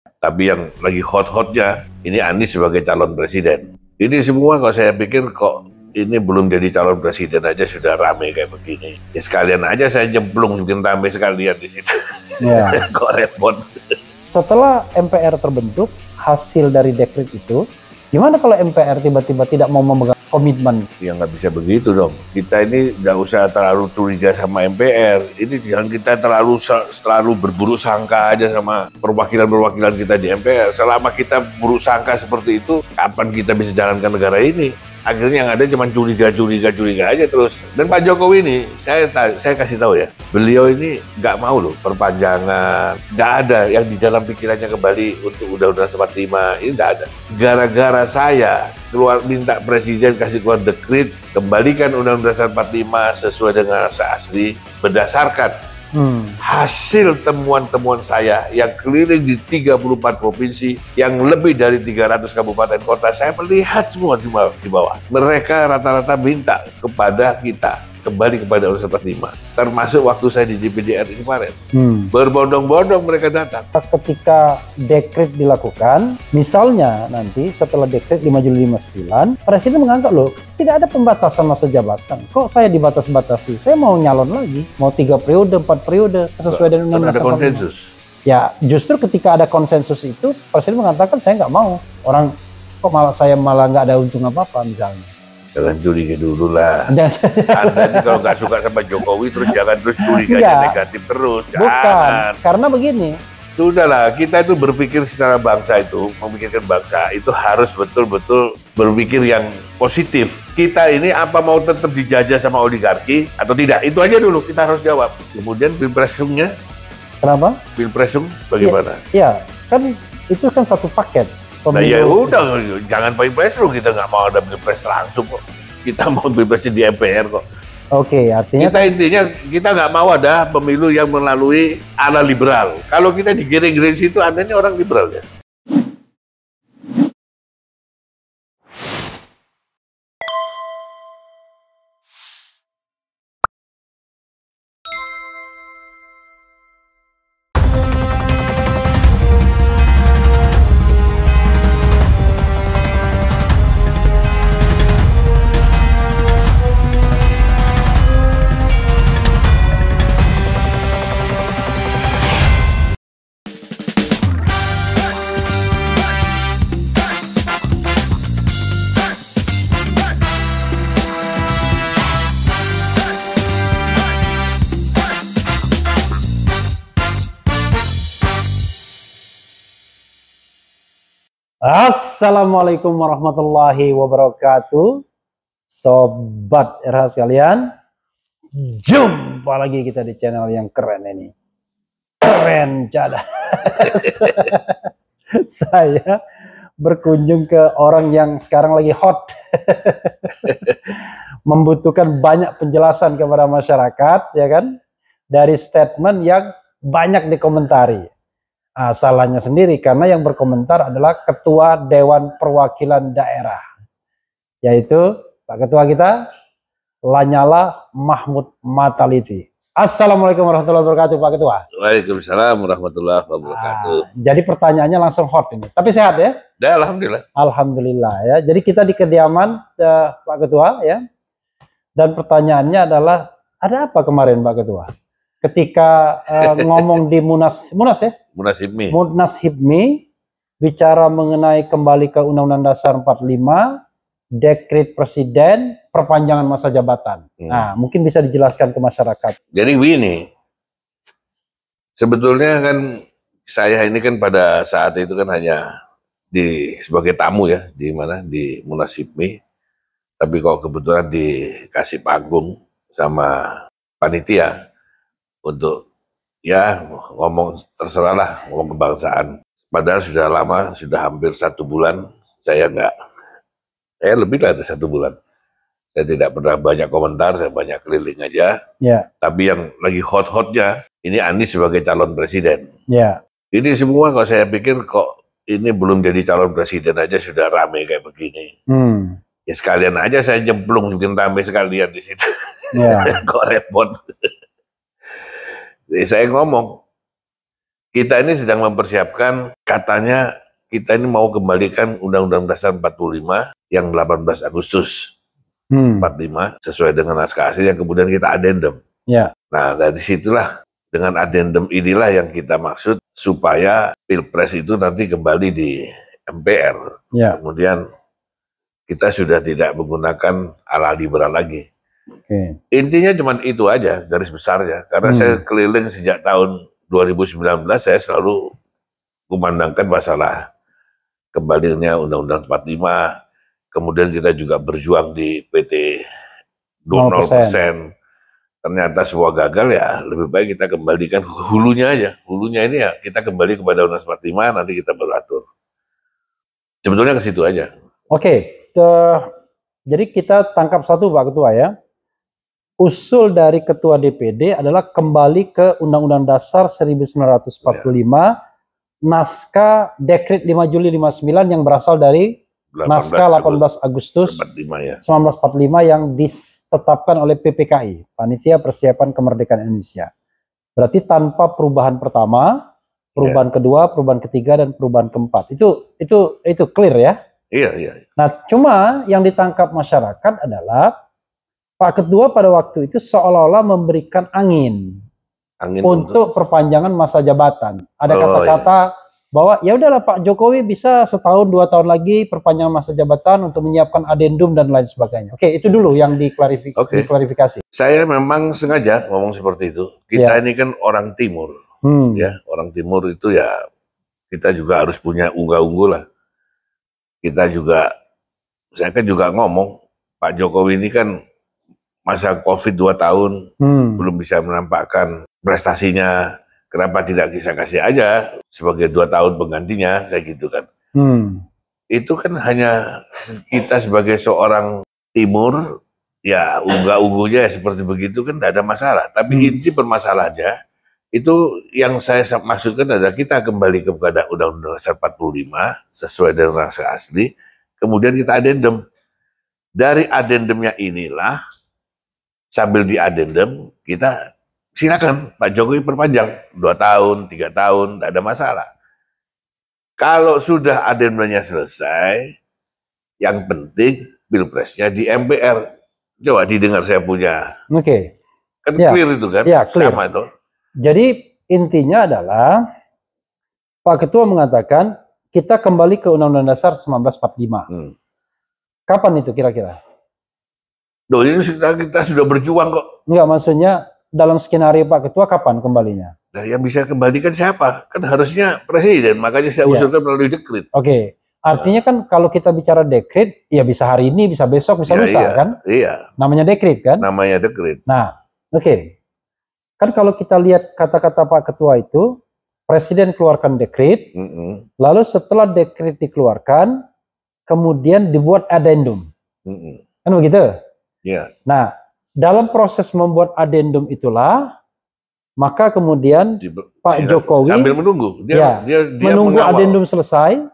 Tapi yang lagi hot-hotnya, ini Anies sebagai calon presiden. Ini semua kalau saya pikir kok ini belum jadi calon presiden aja sudah rame kayak begini. Ya sekalian aja saya jemplung bikin rame sekalian di situ. Ya. Kok repot. Setelah MPR terbentuk, hasil dari dekret itu, gimana kalau MPR tiba-tiba tidak mau memegang komitmen? Ya nggak bisa begitu dong. Kita ini nggak usah terlalu curiga sama MPR. Ini jangan kita terlalu berburuk sangka aja sama perwakilan-perwakilan kita di MPR. Selama kita buruk sangka seperti itu, kapan kita bisa jalankan negara ini? Akhirnya yang ada cuma curiga aja terus. Dan Pak Jokowi ini, saya kasih tahu ya, beliau ini nggak mau loh perpanjangan, nggak ada yang di dalam pikirannya kembali untuk Undang-Undang 45, ini nggak ada. Gara-gara saya keluar minta presiden kasih keluar dekret, kembalikan Undang-Undang 45 sesuai dengan rasa asli, berdasarkan hasil temuan-temuan saya yang keliling di 34 provinsi, yang lebih dari 300 kabupaten kota, saya melihat semua di bawah. Mereka rata-rata minta kepada kita kembali kepada Undang-Undang 45, termasuk waktu saya di DPD RI kemarin. Berbondong-bondong mereka datang. Ketika dekret dilakukan, misalnya nanti setelah dekret di Majelis 59, Presiden menganggap loh, tidak ada pembatasan masa jabatan. Kok saya dibatas-batasi? Saya mau nyalon lagi, mau 3 periode, 4 periode, sesuai dengan Undang-Undang. Ada konsensus. Ya, justru ketika ada konsensus itu, Presiden mengatakan saya nggak mau. Orang kok saya malah nggak ada untung apa-apa misalnya. Jangan curiga dulu lah. Anda ini kalau nggak suka sama Jokowi terus jangan terus curiganya negatif terus. Jangan. Bukan, karena begini. Sudahlah, kita itu berpikir secara bangsa itu, memikirkan bangsa itu harus betul-betul berpikir yang positif. Kita ini apa mau tetap dijajah sama oligarki atau tidak? Itu aja dulu kita harus jawab. Kemudian pilpresungnya. Kenapa? Pilpresung bagaimana? Ya, kan itu kan satu paket. Nah ya udah, jangan pilpres lu, kita nggak mau ada pilpres langsung kok. Kita mau pilpres di MPR kok. Oke, artinya kita intinya kita nggak mau ada pemilu yang melalui ala liberal. Kalau kita digiring-giring situ, Anda ini orang liberal ya. Assalamualaikum warahmatullahi wabarakatuh. Sobat RH sekalian, jumpa lagi kita di channel yang keren ini. Keren cada. Saya berkunjung ke orang yang sekarang lagi hot. Membutuhkan banyak penjelasan kepada masyarakat, ya kan? Dari statement yang banyak dikomentari. Salahnya sendiri karena yang berkomentar adalah Ketua Dewan Perwakilan Daerah, yaitu Pak Ketua kita Lanyala Mahmud Mataliti. Assalamualaikum warahmatullahi wabarakatuh, Pak Ketua. Waalaikumsalam warahmatullahi wabarakatuh. Jadi pertanyaannya langsung hot ini, tapi sehat ya? Ya, alhamdulillah. Alhamdulillah ya. Jadi kita di kediaman Pak Ketua ya, dan pertanyaannya adalah ada apa kemarin Pak Ketua? Ketika ngomong di Munas ya? Munas HIPMI bicara mengenai kembali ke Undang-Undang Dasar 45, dekret presiden, perpanjangan masa jabatan. Nah, mungkin bisa dijelaskan ke masyarakat. Jadi begini, sebetulnya kan saya ini kan pada saat itu kan hanya sebagai tamu ya, di mana di Munas HIPMI, tapi kok kebetulan dikasih panggung sama panitia untuk ya ngomong terserah lah, ngomong kebangsaan. Padahal sudah lama, sudah hampir 1 bulan saya lebih dari 1 bulan. Saya tidak pernah banyak komentar, saya banyak keliling aja. Ya. Tapi yang lagi hot-hotnya, ini Anies sebagai calon presiden. Ya. Ini semua kalau saya pikir kok ini belum jadi calon presiden aja sudah rame kayak begini. Ya sekalian aja saya jemplung bikin rame sekalian di situ. Ya. Kok repot. Saya ngomong, kita ini sedang mempersiapkan katanya kita ini mau kembalikan Undang-Undang Dasar 45 yang 18 Agustus 45 sesuai dengan naskah asli yang kemudian kita adendum. Ya. Nah, dari situlah dengan adendum inilah yang kita maksud supaya Pilpres itu nanti kembali di MPR. Ya. Kemudian kita sudah tidak menggunakan ala liberal lagi. Oke. Intinya cuma itu aja garis besarnya. Karena saya keliling sejak tahun 2019 saya selalu memandangkan masalah kembalinya Undang-Undang 45. Kemudian kita juga berjuang di PT 0%. Ternyata semua gagal, ya lebih baik kita kembalikan hulunya aja. Hulunya ini ya kita kembali kepada Undang-Undang 45, nanti kita baru atur. Sebetulnya ke situ aja. Oke, jadi kita tangkap satu Pak Ketua ya. Usul dari Ketua DPD adalah kembali ke Undang-Undang Dasar 1945, naskah Dekret 5 Juli 59 yang berasal dari naskah 18 Agustus 1945 yang ditetapkan oleh PPKI, Panitia Persiapan Kemerdekaan Indonesia. Berarti tanpa perubahan pertama, perubahan kedua, perubahan ketiga, dan perubahan keempat. Itu clear ya? Iya. Nah, cuma yang ditangkap masyarakat adalah Pak Ketua pada waktu itu seolah-olah memberikan angin untuk perpanjangan masa jabatan. Ada kata-kata bahwa ya udahlah Pak Jokowi bisa setahun 2 tahun lagi perpanjangan masa jabatan untuk menyiapkan adendum dan lain sebagainya. Oke, itu dulu yang diklarifikasi. Saya memang sengaja ngomong seperti itu. Kita ini kan orang timur, ya orang timur itu ya kita juga harus punya unggah-ungguh lah. Saya kan juga ngomong Pak Jokowi ini kan masa COVID 2 tahun belum bisa menampakkan prestasinya. Kenapa tidak kita kasih aja sebagai 2 tahun penggantinya, saya gitu kan. Itu kan hanya kita sebagai seorang timur, ya unggah-ungguhnya seperti begitu kan tidak ada masalah. Tapi inti permasalahannya, itu yang saya maksudkan adalah kita kembali kepada Undang-Undang Dasar 45 sesuai dengan naskah asli, kemudian kita adendum. Dari adendumnya inilah, sambil di adendum, kita silakan Pak Jokowi perpanjang 2 tahun, 3 tahun, tidak ada masalah. Kalau sudah adendumnya selesai, yang penting Pilpresnya di MPR. Coba didengar saya punya. Kan clear itu kan? Clear. Sama itu. Jadi intinya adalah Pak Ketua mengatakan kita kembali ke Undang-Undang Dasar 1945. Kapan itu kira-kira? Loh, ini kita sudah berjuang kok. Enggak, maksudnya dalam skenario Pak Ketua kapan kembalinya? Nah, yang bisa kembalikan siapa? Kan harusnya presiden, makanya saya usulkan melalui dekret. Oke, artinya kan kalau kita bicara dekret, ya bisa hari ini, bisa besok, bisa lusa kan? Iya. Namanya dekret kan? Namanya dekret. Nah, kan kalau kita lihat kata-kata Pak Ketua itu, presiden keluarkan dekret, lalu setelah dekret dikeluarkan, kemudian dibuat adendum. Kan begitu? Iya. Nah, dalam proses membuat adendum itulah, maka kemudian Pak Jokowi sambil menunggu, dia menunggu adendum selesai,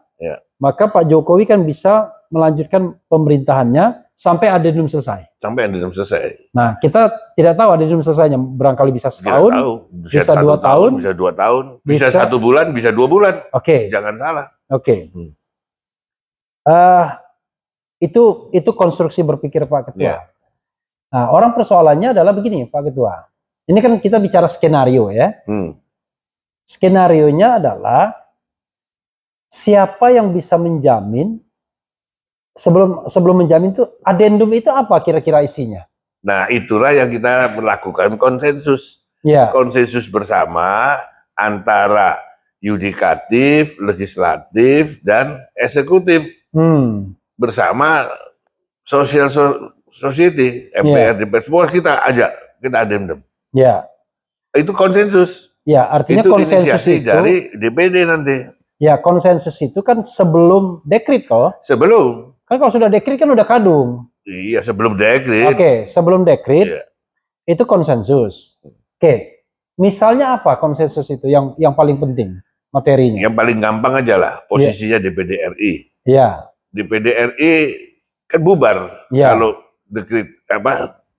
maka Pak Jokowi kan bisa melanjutkan pemerintahannya sampai adendum selesai. Nah, kita tidak tahu adendum selesainya, barangkali bisa setahun, bisa 2 tahun, bisa 2 tahun, bisa 1 bulan, bisa 2 bulan. Jangan salah. Itu konstruksi berpikir Pak Ketua. Nah, orang persoalannya adalah begini Pak Ketua. Ini kan kita bicara skenario ya. Skenarionya adalah siapa yang bisa menjamin sebelum menjamin itu adendum itu apa kira-kira isinya? Nah, itulah yang kita melakukan konsensus. Konsensus bersama antara yudikatif, legislatif, dan eksekutif. Bersama social society, MPR, DPR, semua kita ajak, kita adendum. Itu konsensus. Artinya itu konsensus itu dari DPD nanti. Konsensus itu kan sebelum dekret kok. Sebelum. Kan kalau sudah dekret kan udah kadung. Iya, sebelum dekret. Sebelum dekret itu konsensus. Misalnya apa konsensus itu yang paling penting materinya? Yang paling gampang aja lah, posisinya DPD RI. DPD RI kan bubar kalau dekret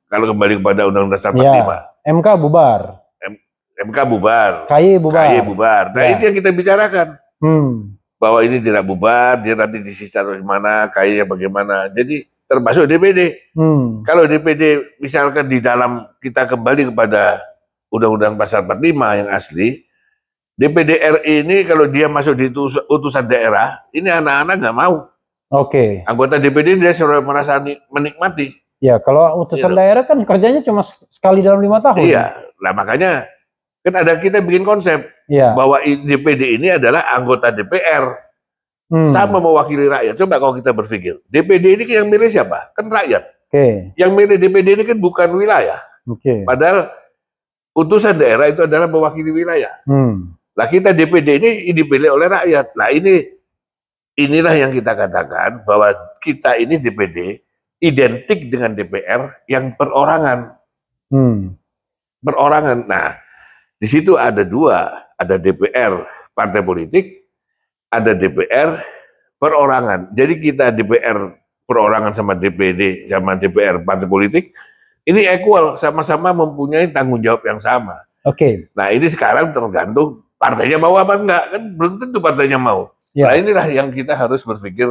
kalau kembali kepada Undang-Undang Dasar 45. MK bubar. MK bubar. KY bubar. Nah, itu yang kita bicarakan. Bahwa ini tidak bubar, dia nanti disisa di mana, kayaknya bagaimana. Jadi termasuk DPD. Kalau DPD misalkan di dalam kita kembali kepada Undang-Undang Pasal 45 yang asli, DPD RI ini kalau dia masuk di utusan daerah, ini anak-anak nggak mau. Oke. Anggota DPD dia sudah merasa menikmati. Ya, kalau utusan daerah kan kerjanya cuma sekali dalam 5 tahun. Iya, nah makanya kan ada kita bikin konsep bahwa DPD ini adalah anggota DPR, sama mewakili rakyat. Coba kalau kita berpikir, DPD ini yang milih siapa? Kan rakyat. Yang milih DPD ini kan bukan wilayah. Padahal utusan daerah itu adalah mewakili wilayah. Nah kita DPD ini dipilih oleh rakyat. Nah inilah yang kita katakan bahwa kita ini DPD identik dengan DPR yang perorangan. Perorangan. Nah, di situ ada dua, ada DPR partai politik, ada DPR perorangan. Jadi kita DPR perorangan sama DPD sama DPR partai politik ini equal, sama-sama mempunyai tanggung jawab yang sama. Nah, ini sekarang tergantung partainya mau apa enggak, kan belum tentu partainya mau. Nah, inilah yang kita harus berpikir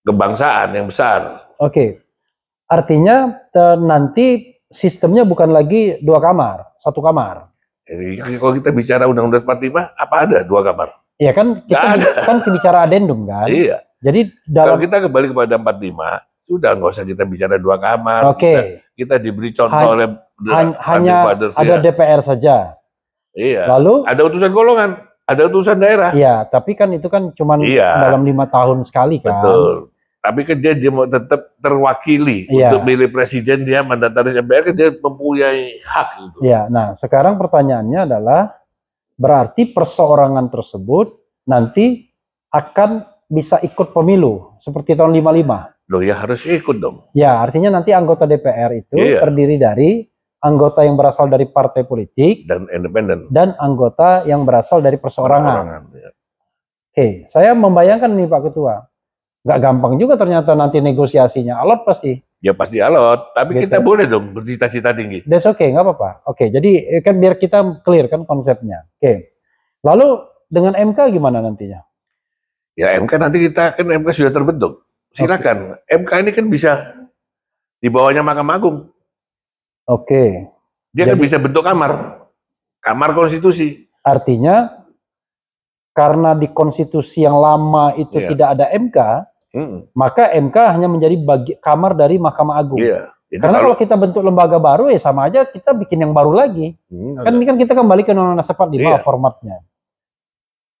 kebangsaan yang besar. Artinya nanti sistemnya bukan lagi 2 kamar, 1 kamar. Jadi, kalau kita bicara Undang-Undang 45, apa ada 2 kamar? Iya kan, kita kan bicara adendum kan. Iya. Jadi kalau kita kembali kepada 45, sudah nggak usah kita bicara 2 kamar. Kita diberi contoh oleh hanya ada DPR saja. Iya. Lalu ada utusan golongan, ada utusan daerah. Iya, tapi kan itu kan cuma dalam 5 tahun sekali kan. Betul. Tapi kan dia mau tetap terwakili untuk milih presiden, dia mandataris MPR, kan dia mempunyai hak itu. Iya. Nah, sekarang pertanyaannya adalah berarti perseorangan tersebut nanti akan bisa ikut pemilu seperti tahun 55. Loh ya harus ikut dong. Ya, artinya nanti anggota DPR itu terdiri dari anggota yang berasal dari partai politik dan independen dan anggota yang berasal dari perseorangan. Saya membayangkan nih Pak Ketua. Nggak gampang juga ternyata nanti negosiasinya, alot pasti. Ya pasti alot, tapi kita boleh dong bercita-cita tinggi. That's nggak apa-apa. Jadi kan biar kita clear kan konsepnya. Lalu dengan MK gimana nantinya? Ya MK nanti kita, kan MK sudah terbentuk. Silakan, MK ini kan bisa di bawahnya Mahkamah Agung. Dia kan bisa bentuk kamar konstitusi. Artinya karena di konstitusi yang lama itu tidak ada MK, maka MK hanya menjadi kamar dari Mahkamah Agung. Karena kalau kita bentuk lembaga baru ya sama aja kita bikin yang baru lagi. Kan ini kan kita kembali ke Undang-Undang Dasar 45 formatnya.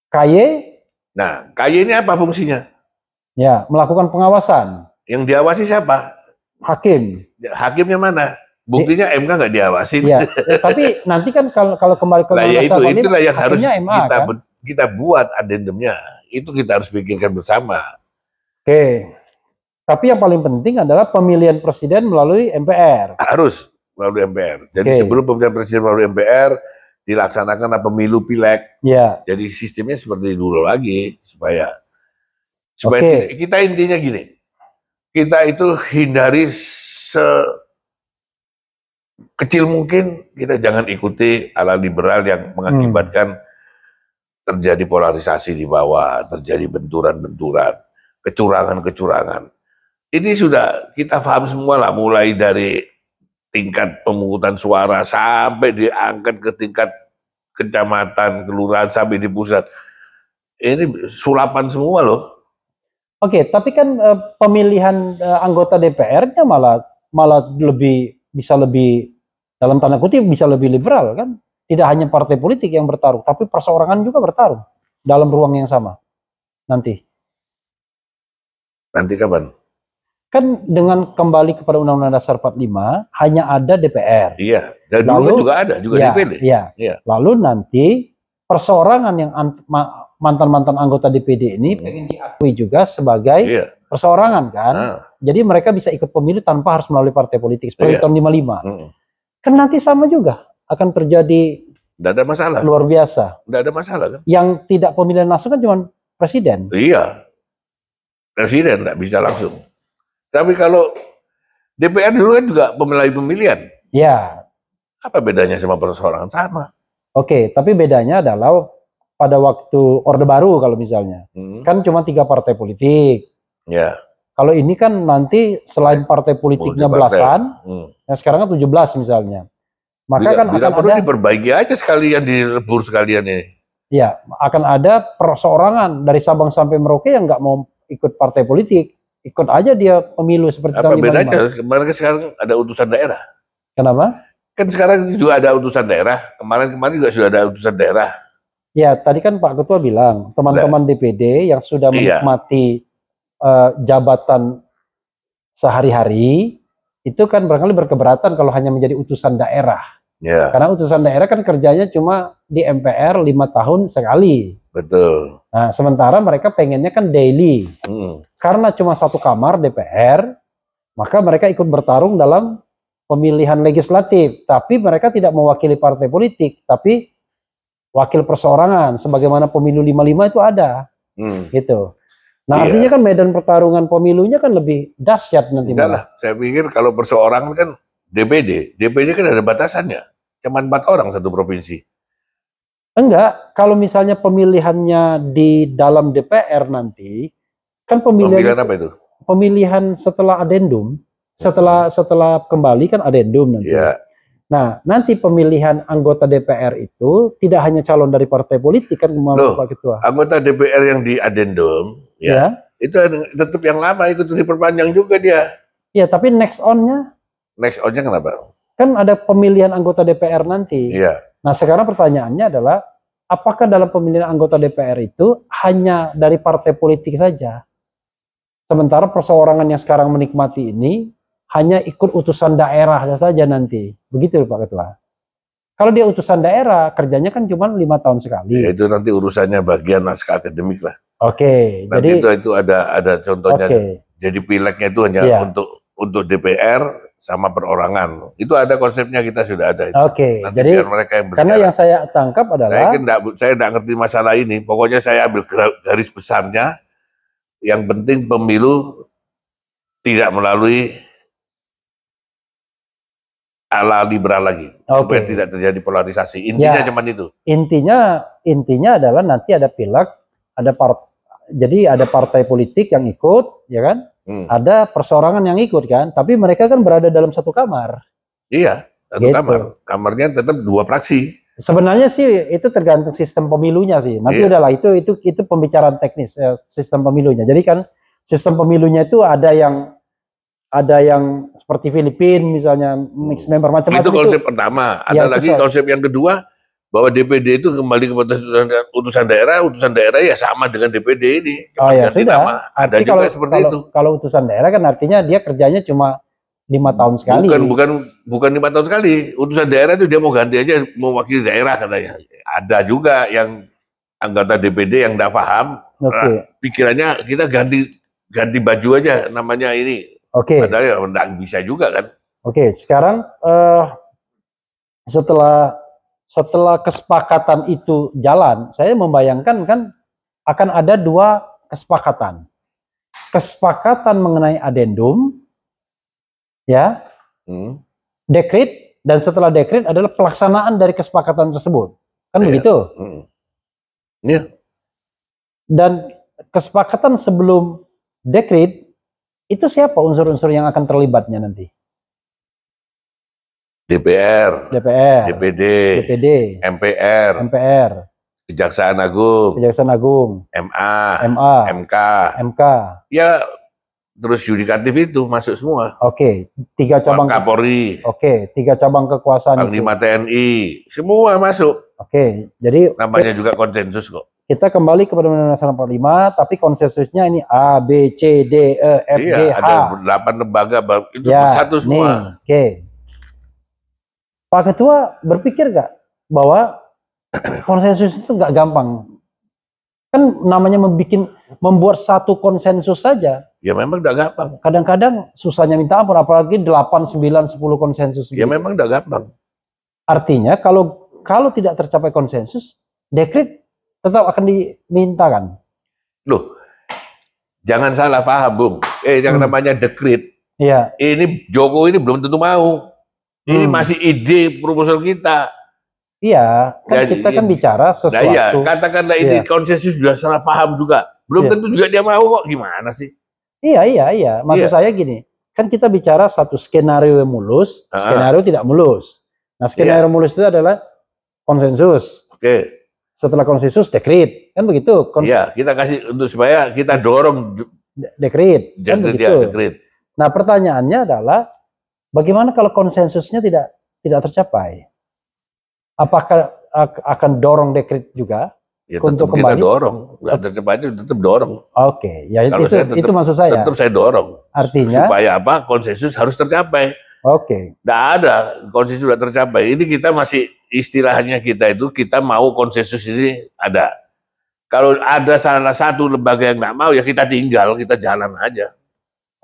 KY. Nah, KY ini apa fungsinya? Ya, melakukan pengawasan. Yang diawasi siapa? Hakim. Hakimnya mana? Buktinya MK nggak diawasi. Ya, tapi nanti kan kalau kembali ke Undang-Undang Dasar 45, itulah yang harus kita buat adendumnya. Itu kita harus pikirkan bersama. Tapi yang paling penting adalah pemilihan presiden melalui MPR. Harus melalui MPR. Jadi sebelum pemilihan presiden melalui MPR, dilaksanakan pemilu pileg. Jadi sistemnya seperti dulu lagi supaya kita intinya gini. Kita itu hindari sekecil mungkin, kita jangan ikuti ala liberal yang mengakibatkan terjadi polarisasi di bawah, terjadi benturan-benturan, kecurangan-kecurangan. Ini sudah kita paham semua lah, mulai dari tingkat pemungutan suara sampai diangkat ke tingkat kecamatan, kelurahan, sampai di pusat. Ini sulapan semua loh. Tapi kan pemilihan anggota DPR-nya malah bisa lebih dalam tanda kutip bisa lebih liberal kan? Tidak hanya partai politik yang bertarung, tapi perseorangan juga bertarung dalam ruang yang sama. Nanti kapan? Kan dengan kembali kepada Undang-Undang Dasar 45 hanya ada DPR. Iya, dan dulu juga ada, juga DPD. Iya. Lalu nanti perseorangan yang mantan-mantan anggota DPD ini pengen diakui juga sebagai perseorangan kan. Jadi mereka bisa ikut pemilu tanpa harus melalui partai politik seperti tahun 55. Kan nanti sama juga akan terjadi. Tidak ada masalah. Luar biasa. Tidak ada masalah kan. Yang tidak pemilihan langsung kan cuma presiden. Iya. Presiden tidak bisa langsung. Tapi kalau DPR dulu kan juga pemilihan. Iya. Apa bedanya sama perseorangan? Sama. Tapi bedanya adalah pada waktu Orde Baru kalau misalnya, kan cuma 3 partai politik. Ya. Kalau ini kan nanti selain partai politiknya belasan, yang sekarang kan 17 misalnya. Maka kan akan perlu ada diperbaiki aja sekalian, direbur sekalian ini. Ya, akan ada perseorangan dari Sabang sampai Merauke yang nggak mau ikut partai politik, ikut aja dia pemilu seperti apa tahun 55. Bedanya? Kemarin sekarang ada utusan daerah. Kenapa? Kan sekarang juga ada utusan daerah. Kemarin juga sudah ada utusan daerah. Ya, tadi kan Pak Ketua bilang teman-teman DPD yang sudah menikmati jabatan sehari-hari itu kan barangkali berkeberatan kalau hanya menjadi utusan daerah. Ya. Karena utusan daerah kan kerjanya cuma di MPR 5 tahun sekali. Betul. Nah, sementara mereka pengennya kan daily. Karena cuma 1 kamar DPR, maka mereka ikut bertarung dalam pemilihan legislatif. Tapi mereka tidak mewakili partai politik, tapi wakil perseorangan. Sebagaimana pemilu 55 itu ada. Gitu. Nah, artinya kan medan pertarungan pemilunya kan lebih dahsyat nanti. Enggak lah, saya pikir kalau perseorangan kan DPD kan ada batasannya. Cuma 4 orang satu provinsi. Enggak, kalau misalnya pemilihannya di dalam DPR nanti, kan pemilihan apa itu? Pemilihan setelah adendum, setelah kembali kan adendum nanti. Ya. Nah, nanti pemilihan anggota DPR itu tidak hanya calon dari partai politik kan, Pak Ketua. Anggota DPR yang di adendum, itu tetap yang lama ikut diperpanjang juga dia. Ya, tapi next on-nya? Next on-nya kenapa? Kan ada pemilihan anggota DPR nanti. Iya. Nah, sekarang pertanyaannya adalah, apakah dalam pemilihan anggota DPR itu hanya dari partai politik saja? Sementara perseorangan yang sekarang menikmati ini hanya ikut utusan daerah saja nanti. Begitu Pak Ketua. Kalau dia utusan daerah, kerjanya kan cuma 5 tahun sekali. Ya, itu nanti urusannya bagian naskah akademik lah. Oke. Nanti itu ada contohnya. Jadi pileknya itu hanya untuk DPR sama perorangan. Itu ada konsepnya, kita sudah ada. Oke. Jadi mereka yang karena yang saya tangkap adalah saya enggak ngerti masalah ini. Pokoknya saya ambil garis besarnya. Yang penting pemilu tidak melalui ala liberal lagi, supaya tidak terjadi polarisasi. Intinya cuma itu. Intinya adalah nanti ada pilek, jadi ada partai politik yang ikut, ya kan? Ada perseorangan yang ikut kan, tapi mereka kan berada dalam satu kamar. Iya, satu kamar. Kamarnya tetap 2 fraksi. Sebenarnya sih itu tergantung sistem pemilunya sih. Nanti udahlah itu pembicaraan teknis sistem pemilunya. Jadi kan sistem pemilunya itu ada yang seperti Filipina misalnya mix member macam-macam. Itu konsep pertama. Ada lagi konsep yang kedua bahwa DPD itu kembali kepada utusan daerah ya sama dengan DPD ini. Ya sudah. Nama. Ada juga seperti itu. Kalau utusan daerah kan artinya dia kerjanya cuma 5 tahun sekali. Bukan 5 tahun sekali. Utusan daerah itu dia mau ganti aja, mewakili daerah katanya. Ada juga yang anggota DPD yang tidak paham. Pikirannya kita ganti baju aja namanya ini. Padahal ya tidak bisa juga kan. Sekarang setelah kesepakatan itu jalan, saya membayangkan kan akan ada 2 kesepakatan. Kesepakatan mengenai adendum, ya, dekret, dan setelah dekret adalah pelaksanaan dari kesepakatan tersebut, kan begitu? Iya. Dan kesepakatan sebelum dekret itu siapa unsur-unsur yang akan terlibatnya nanti? DPR, DPD, MPR, Kejaksaan Agung, MA, MK. Ya, terus yudikatif itu masuk semua. 3 cabang Kapolri. 3 cabang kekuasaan. Panglima TNI, semua masuk. Jadi namanya juga konsensus kok. Kita kembali kepada Undang-Undang Dasar 45, tapi konsensusnya ini A, B, C, D, E, F, G, H. Ada 8 lembaga itu bersatu semua. Pak Ketua berpikir nggak bahwa konsensus itu nggak gampang? Kan namanya membuat satu konsensus saja. Ya memang nggak gampang. Kadang-kadang susahnya minta ampun, apalagi 8, 9, 10 konsensus. Ya memang nggak gampang. Artinya kalau tidak tercapai konsensus, dekret tetap akan dimintakan. Loh, jangan salah paham, Bung. Yang namanya dekret, ini Jokowi ini belum tentu mau. Ini masih ide proposal kita. Iya, kan Ya, kita kan bicara nah sesuatu. iya, katakanlah ini Iya. konsensus sudah salah paham juga. Belum Iya. tentu juga dia mau kok, gimana sih? Iya. Maksud Iya. saya gini, kan kita bicara satu skenario yang mulus, skenario tidak mulus. Nah, skenario mulus itu adalah konsensus. Oke. Setelah konsensus, dekret. Kan begitu? Iya, kita kasih untuk supaya kita dorong dekret. Kan begitu? dekret. Nah, pertanyaannya adalah, bagaimana kalau konsensusnya tidak tercapai? Apakah akan dorong dekret juga? Ya, untuk tetap kita kembali? dorong. Nggak tercapainya tetap dorong. Oke, ya Kalau itu maksud saya. Tetap saya dorong. Artinya? Supaya apa? Konsensus harus tercapai. Oke. Nggak ada konsensus sudah tercapai. Ini kita masih istilahnya kita mau konsensus ini ada. Kalau ada salah satu lembaga yang nggak mau, ya kita tinggal, kita jalan aja.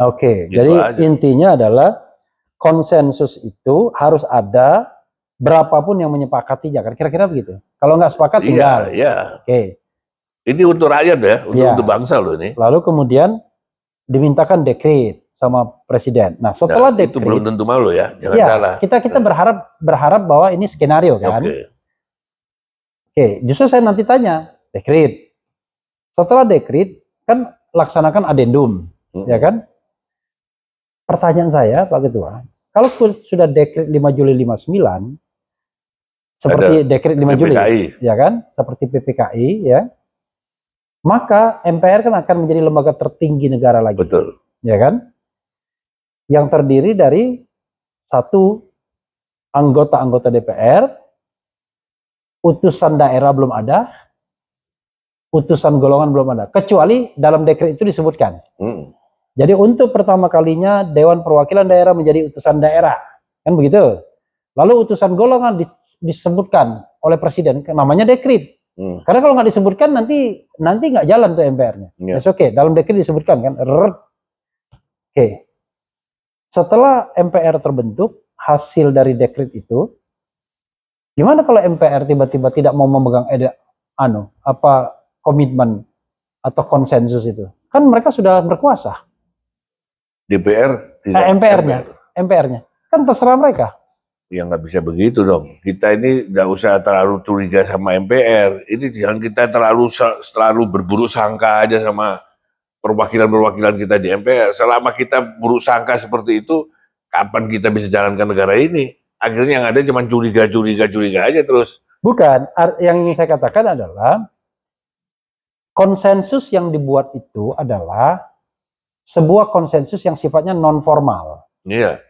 Oke, Gitu jadi aja. intinya adalah konsensus itu harus ada berapapun yang menyepakatinya, kan kira-kira begitu. Kalau nggak sepakat tinggal. Iya. Oke. Ini untuk rakyat ya, untuk bangsa loh ini. Lalu kemudian dimintakan dekret sama presiden. Nah, setelah dekret itu belum tentu mau loh ya, jangan salah. Kita berharap bahwa ini skenario kan. Oke, justru saya nanti tanya dekret. Setelah dekret kan laksanakan adendum, ya kan? Pertanyaan saya, Pak Ketua, kalau sudah dekret 5 Juli 59 seperti dekret 5 Juli, ya kan? Seperti PPKI, ya. Maka MPR kan akan menjadi lembaga tertinggi negara lagi. Betul. Ya kan? Yang terdiri dari satu anggota-anggota DPR, utusan daerah belum ada, utusan golongan belum ada, kecuali dalam dekret itu disebutkan. Jadi untuk pertama kalinya Dewan Perwakilan Daerah menjadi utusan daerah, kan begitu. Lalu utusan golongan disebutkan oleh presiden, namanya dekret. Karena kalau nggak disebutkan nanti nggak jalan tuh MPR-nya. Oke, dalam dekret disebutkan kan. Oke. Setelah MPR terbentuk, hasil dari dekret itu, gimana kalau MPR tiba-tiba tidak mau memegang komitmen atau konsensus itu? Kan mereka sudah berkuasa. DPR tidak. MPR-nya. Kan terserah mereka. Ya nggak bisa begitu dong. Kita ini nggak usah terlalu curiga sama MPR. Ini jangan kita terlalu berburuk sangka aja sama perwakilan kita di MPR. Selama kita buruk sangka seperti itu, kapan kita bisa jalankan negara ini? Akhirnya yang ada cuma curiga aja terus. Bukan. Yang ingin saya katakan adalah konsensus yang dibuat itu adalah sebuah konsensus yang sifatnya non formal. Iya.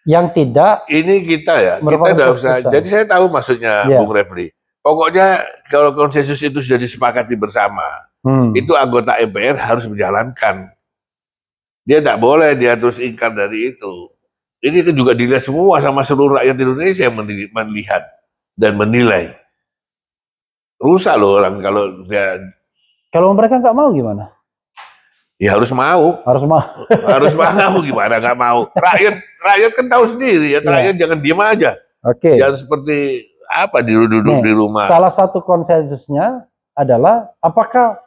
Yang tidak kita udah usah. Jadi saya tahu maksudnya Bung Refli. Pokoknya kalau konsensus itu sudah disepakati bersama, itu anggota MPR harus menjalankan. Dia tidak boleh dia terus ingkar dari itu. Ini kan juga dilihat semua sama seluruh rakyat Indonesia yang melihat dan menilai. Rusak loh orang kalau mereka nggak mau gimana? Ya harus mau. Harus mau gimana nggak mau. Rakyat kan tahu sendiri ya. Rakyat jangan diem aja. Oke. Jangan seperti apa duduk di rumah. Salah satu konsensusnya adalah apakah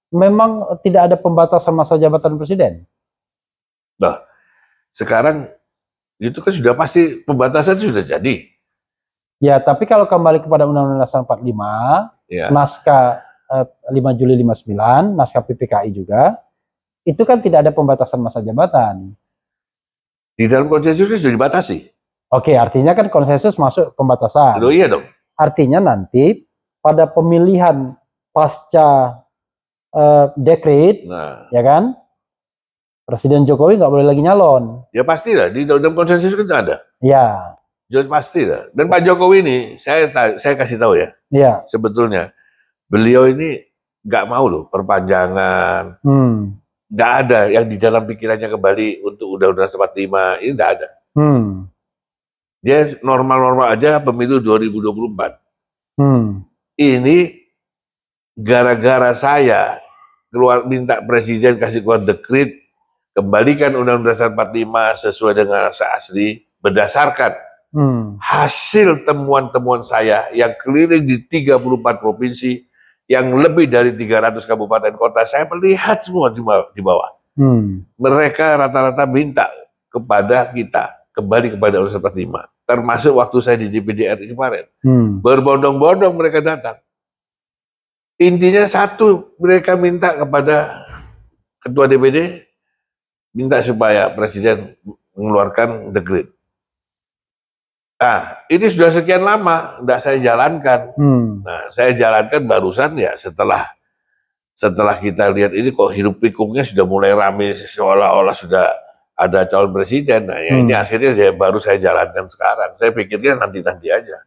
memang tidak ada pembatasan masa jabatan presiden? Nah, sekarang itu kan sudah pasti pembatasan sudah jadi. Ya, tapi kalau kembali kepada Undang-Undang Dasar 45, naskah 5 Juli 59, naskah PPKI juga, itu kan tidak ada pembatasan masa jabatan. Di dalam konsensus itu sudah dibatasi. Oke, artinya kan konsensus masuk pembatasan. Loh, iya dong. Artinya nanti pada pemilihan pasca dekret, ya kan, Presiden Jokowi nggak boleh lagi nyalon. Ya pasti lah, di dalam konsensus kan ada. Ya. Jadi pasti lah. Dan Pak Jokowi ini, saya kasih tahu ya. Iya. Sebetulnya beliau ini nggak mau loh perpanjangan. Nggak ada yang di dalam pikirannya kembali untuk Undang-Undang 45, ini nggak ada. Dia normal-normal aja pemilu 2024. Ini gara-gara saya minta presiden kasih keluar dekret, kembalikan Undang-Undang 45 sesuai dengan rasa asli, berdasarkan hasil temuan-temuan saya yang keliling di 34 provinsi, yang lebih dari 300 kabupaten kota, saya melihat semua di bawah. Mereka rata-rata minta kepada kita kembali kepada Undang-Undang 45. termasuk waktu saya di DPD RI kemarin. Berbondong-bondong mereka datang. Intinya satu, mereka minta kepada Ketua DPD, minta supaya Presiden mengeluarkan dekret. Nah, ini sudah sekian lama, tidak saya jalankan. Nah, saya jalankan barusan ya setelah kita lihat ini kok hiruk pikuknya sudah mulai rame, seolah-olah sudah ada calon presiden. Nah, ya ini akhirnya baru saya jalankan sekarang. Saya pikirnya nanti-nanti aja.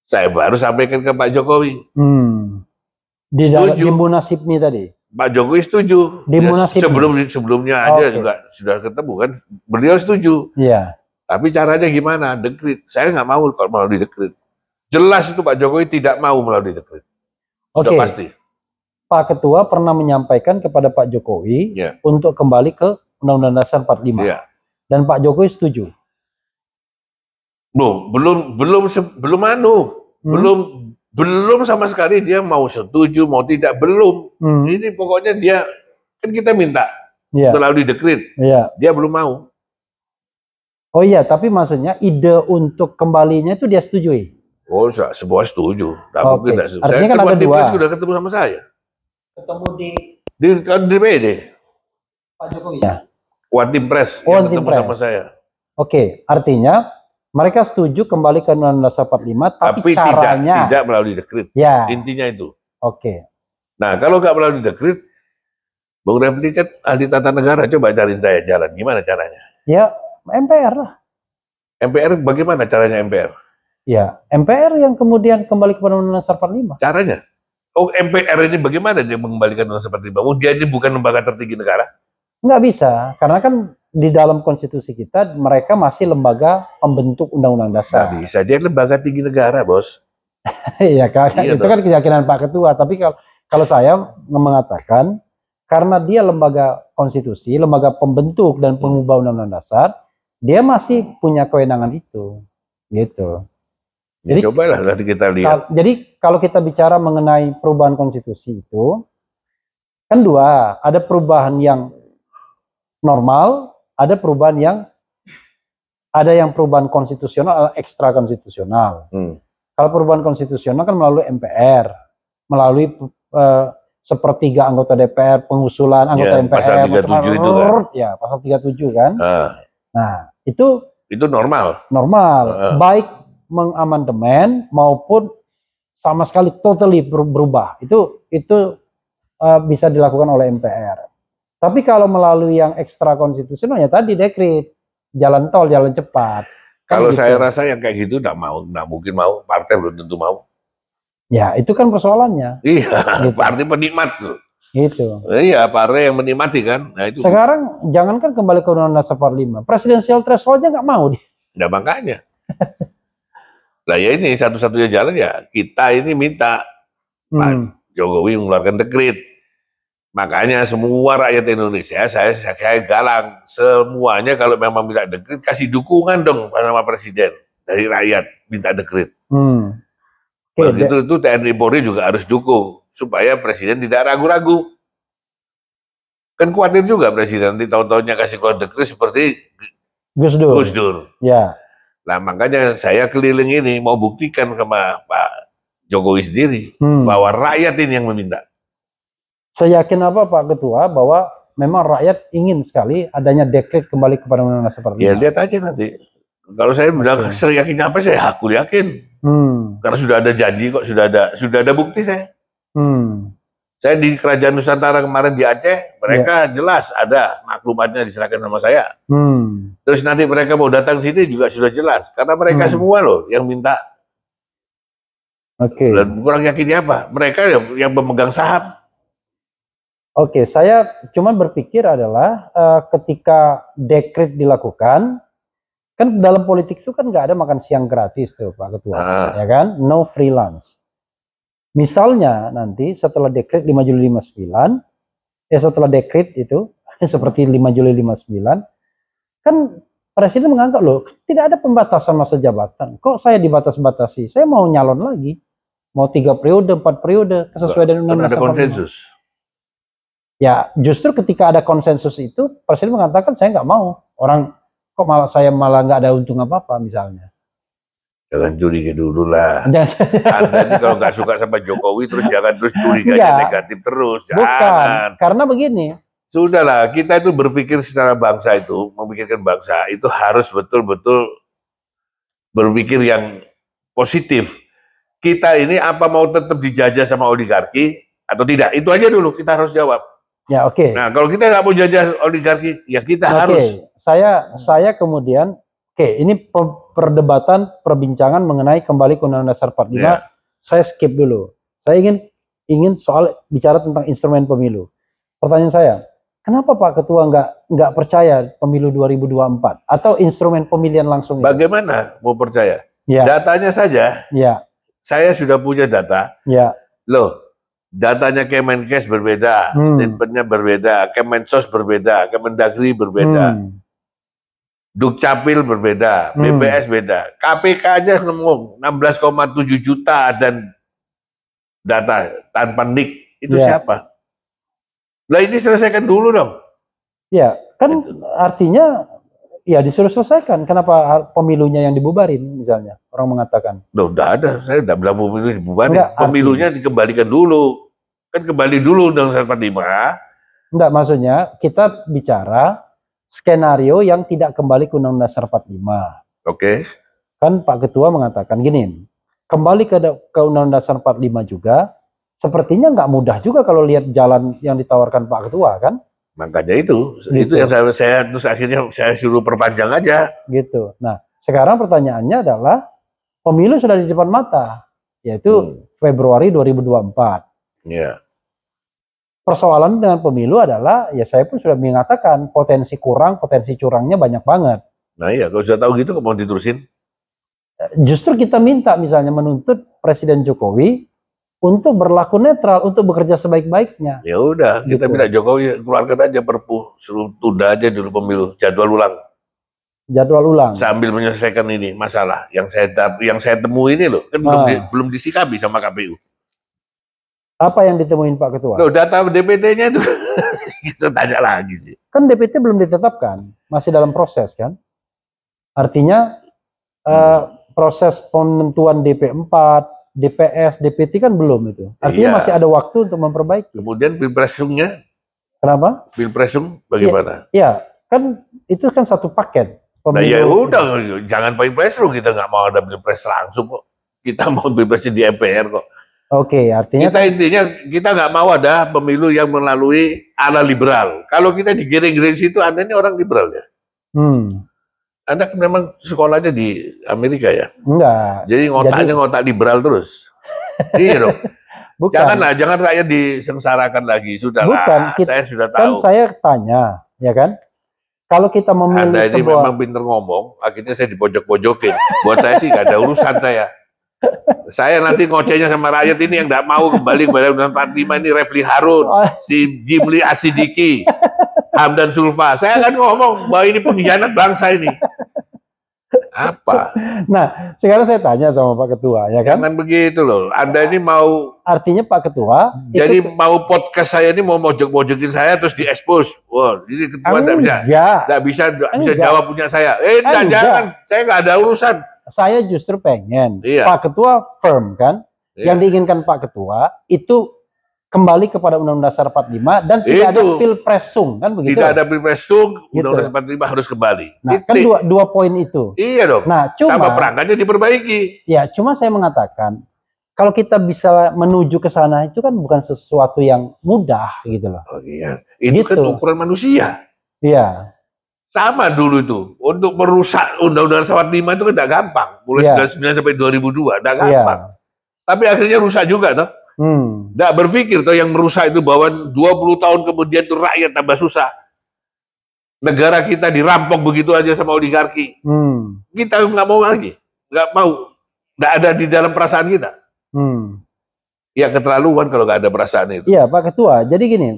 Saya baru sampaikan ke Pak Jokowi. Di Munasibni tadi? Pak Jokowi setuju. Di Munasibni? Sebelumnya aja juga sudah ketemu kan. Beliau setuju. Iya. Tapi caranya gimana? Dekret. Saya nggak mau kalau melalui dekret. Jelas itu Pak Jokowi tidak mau melalui dekret. Sudah pasti. Pak Ketua pernah menyampaikan kepada Pak Jokowi untuk kembali ke Undang-Undang Dasar 45. Dan Pak Jokowi setuju. Belum sama sekali dia mau setuju, mau tidak, belum. Ini pokoknya dia, kan kita minta melalui dekret. Dia belum mau. Oh iya, tapi maksudnya ide untuk kembalinya itu dia setujui? Oh, semua setuju. Mungkin tidak setuju. Artinya kan ada dua. Sudah ketemu sama saya. Ketemu di DPD. Pak Jokowi ya? Watim-pres yang ketemu sama saya. Oke, artinya mereka setuju kembali ke Undang-Undang Dasar 45, tapi caranya tidak melalui dekret. Ya. Intinya itu. Oke. Nah, kalau nggak melalui dekret, Bung Refli kan ahli tata negara, coba cariin saya jalan. Gimana caranya? Ya, MPR lah. MPR bagaimana caranya MPR? Ya, MPR yang kemudian kembali kepada Undang-Undang Dasar 45. Caranya? Oh, MPR ini bagaimana dia mengembalikan Undang-Undang Dasar 45? Oh, dia ini bukan lembaga tertinggi negara? Nggak bisa, karena kan di dalam konstitusi kita mereka masih lembaga pembentuk undang-undang dasar. Nggak bisa, dia lembaga tinggi negara, Bos. Iya kan, itu kan keyakinan Pak Ketua. Tapi kalau saya mengatakan karena dia lembaga konstitusi, lembaga pembentuk dan pengubah undang-undang dasar, dia masih punya kewenangan itu, gitu. Jadi cobalah nanti kita lihat. Jadi kalau kita bicara mengenai perubahan konstitusi itu, kan dua, ada perubahan yang normal, ada perubahan yang perubahan konstitusional, ekstra konstitusional. Kalau perubahan konstitusional kan melalui MPR, melalui sepertiga anggota DPR, pengusulan anggota MPR, pasal 37 itu kan? Ya, pasal 37 kan. Nah, itu normal. Baik mengamandemen maupun sama sekali totally berubah. Itu bisa dilakukan oleh MPR. Tapi kalau melalui yang ekstra konstitusional ya tadi dekret, jalan tol, jalan cepat. Kalau saya rasa yang kayak gitu nggak mungkin mau, partai belum tentu mau. Ya itu kan persoalannya. Iya, gitu. Partai penikmat tuh. Gitu. Iya, partai yang menikmati kan. Nah, itu. Sekarang jangankan kembali ke Undang-Undang Dasar 45, presidensial threshold aja nggak mau. Nah makanya. Nah ya ini satu-satunya jalan ya kita ini minta Pak Jokowi mengeluarkan dekret. Makanya semua rakyat Indonesia saya galang semuanya kalau memang minta dekret kasih dukungan dong sama presiden dari rakyat minta dekret. Begitu itu TNI Polri juga harus dukung supaya presiden tidak ragu-ragu. Kan khawatir juga presiden nanti tahun-tahunnya kasih keluar dekret seperti Gus Dur. Ya. Nah makanya saya keliling ini mau buktikan sama Pak Jokowi sendiri bahwa rakyat ini yang meminta. Saya yakin Pak Ketua bahwa memang rakyat ingin sekali adanya dekret kembali kepada Undang-Undang Dasar 45. Ya lihat aja nanti. Kalau saya bilang saya yakin apa aku yakin. Karena sudah ada janji kok, sudah ada bukti saya. Saya di Kerajaan Nusantara kemarin di Aceh, mereka jelas ada maklumatnya diserahkan sama saya. Terus nanti mereka mau datang sini juga sudah jelas, karena mereka semua loh yang minta. Dan kurang yakinnya apa? Mereka yang pemegang saham. Saya cuma berpikir adalah ketika dekret dilakukan, kan dalam politik itu kan nggak ada makan siang gratis tuh Pak Ketua, ya kan? No free lunch. Misalnya nanti setelah dekret 5 Juli 59, setelah dekret itu seperti 5 Juli 59, kan Presiden menganggap loh tidak ada pembatasan masa jabatan. Kok saya dibatas-batasi? Saya mau nyalon lagi, mau 3 periode, 4 periode, sesuai dengan Undang-Undang Dasar 45. Konsensus. Ya justru ketika ada konsensus itu Presiden mengatakan saya nggak mau. Orang kok saya malah nggak ada untung apa-apa misalnya. Jangan curiga dulu lah. Jangan- Anda ini kalau nggak suka sama Jokowi terus jangan terus curiganya Enggak. negatif terus. Bukan, Jangan. karena begini. Sudahlah, kita itu berpikir secara bangsa itu, memikirkan bangsa itu harus betul-betul berpikir yang positif. Kita ini apa mau tetap dijajah sama oligarki atau tidak? Itu aja dulu kita harus jawab. Ya oke. Nah, kalau kita nggak mau jajah oligarki, ya kita Oke, harus. saya kemudian, ini perdebatan, perbincangan mengenai kembali ke Undang-Undang Dasar 45. Ya. Saya skip dulu. Saya ingin soal bicara tentang instrumen pemilu. Pertanyaan saya, kenapa Pak Ketua nggak percaya pemilu 2024 atau instrumen pemilihan langsung itu? Bagaimana mau percaya? Ya, Datanya saja, ya, saya sudah punya data. ya, Loh, datanya Kemenkes berbeda, statementnya berbeda, Kemensos berbeda, Kemendagri berbeda, Dukcapil berbeda, BPS beda. KPK aja ngomong 16,7 juta dan data tanpa NIK. Itu Ya. siapa? Lah ini selesaikan dulu dong. ya. Kan Itu. artinya ya disuruh selesaikan. Kenapa pemilunya yang dibubarin misalnya? Orang mengatakan. Loh, udah ada. Saya udah bilang pemilu dibubarin. Enggak, Pemilunya dikembalikan dulu. Kan kembali dulu Undang-Undang 45. Enggak, maksudnya kita bicara skenario yang tidak kembali ke Undang-Undang Dasar 45. Oke. Kan Pak Ketua mengatakan gini, kembali ke Undang-Undang Dasar 45 juga, sepertinya nggak mudah juga kalau lihat jalan yang ditawarkan Pak Ketua kan? Makanya itu Gitu. yang saya terus akhirnya saya suruh perpanjang aja. Gitu. Nah, sekarang pertanyaannya adalah pemilu sudah di depan mata, yaitu Februari 2024. Ya. Persoalan dengan pemilu adalah, ya saya pun sudah mengatakan potensi kurang, potensi curangnya banyak banget. Nah iya, kalau sudah tahu gitu kok mau diterusin? Justru kita minta misalnya menuntut Presiden Jokowi untuk berlaku netral, untuk bekerja sebaik-baiknya. Ya udah, kita Gitu. minta Jokowi keluarkan aja Perpu, suruh tunda aja dulu pemilu, jadwal ulang, Jadwal ulang. sambil menyelesaikan ini masalah yang saya temui ini loh, kan belum disikapi sama KPU. Apa yang ditemuin Pak Ketua? Loh, data DPT-nya itu kita tanya lagi sih. Kan DPT belum ditetapkan, masih dalam proses kan? Artinya proses penentuan DP4, DPS, DPT kan belum itu. Artinya Iya. masih ada waktu untuk memperbaiki. Kemudian Pilpresungnya, Kenapa? Pilpresung bagaimana? Ya, kan itu kan satu paket. Nah ya udah, jangan Pilpresung, kita nggak mau ada Pilpres langsung kok. Kita mau Pilpres di MPR kok. Oke, artinya Kita intinya kita nggak mau ada pemilu yang melalui ala liberal. Kalau kita digiring-giring situ, Anda ini orang liberal ya. Anda kan memang sekolahnya di Amerika ya. Enggak. Jadi ngotaknya ngotak liberal terus. Iya dong. Bukan. Jangan rakyat disengsarakan lagi. Sudahlah, Bukan, saya sudah Kan tahu. saya tanya, ya kan? Kalau kita memilih Anda ini sebuah memang pinter ngomong, akhirnya saya dipojok-pojokin. Buat saya sih nggak ada urusan saya. Saya nanti ngocehnya sama rakyat ini yang nggak mau kembali kepada Undang-Undang 45 ini Refli Harun, si Jimli Asidiki, Hamdan Sulfa. Saya akan ngomong bahwa ini pengkhianat bangsa ini. Apa? Nah, sekarang saya tanya sama Pak Ketua, ya kan? Jangan begitu loh. Anda ini mau Artinya Pak Ketua jadi mau podcast saya ini mau mojok-mojokin saya terus diekspos. Wah, ini ketua nggak bisa jawab punya saya. Jangan. Saya nggak ada urusan. Saya justru pengen Iya. Pak Ketua firm kan, yang diinginkan Pak Ketua itu kembali kepada Undang-Undang Dasar 45 dan tidak ada pilpresung kan begitu? Tidak ada pilpresung, Gitu. Undang-Undang 45 harus kembali. Nah, kan dua poin itu. Iya dong. Nah, sama perangkatnya diperbaiki. Ya, cuma saya mengatakan kalau kita bisa menuju ke sana itu kan bukan sesuatu yang mudah gitu loh. Oh iya, itu kan ukuran manusia. Iya. Sama dulu itu, untuk merusak Undang-Undang 45 itu kan tidak gampang. Mulai 99 sampai 2002, tidak gampang. Tapi akhirnya rusak juga toh. Nggak berpikir toh yang merusak itu bahwa 20 tahun kemudian itu rakyat tambah susah. Negara kita dirampok begitu aja sama oligarki. Kita nggak mau lagi, nggak mau, nggak ada di dalam perasaan kita. Ya keterlaluan kalau nggak ada perasaan itu. Iya Pak Ketua, jadi gini,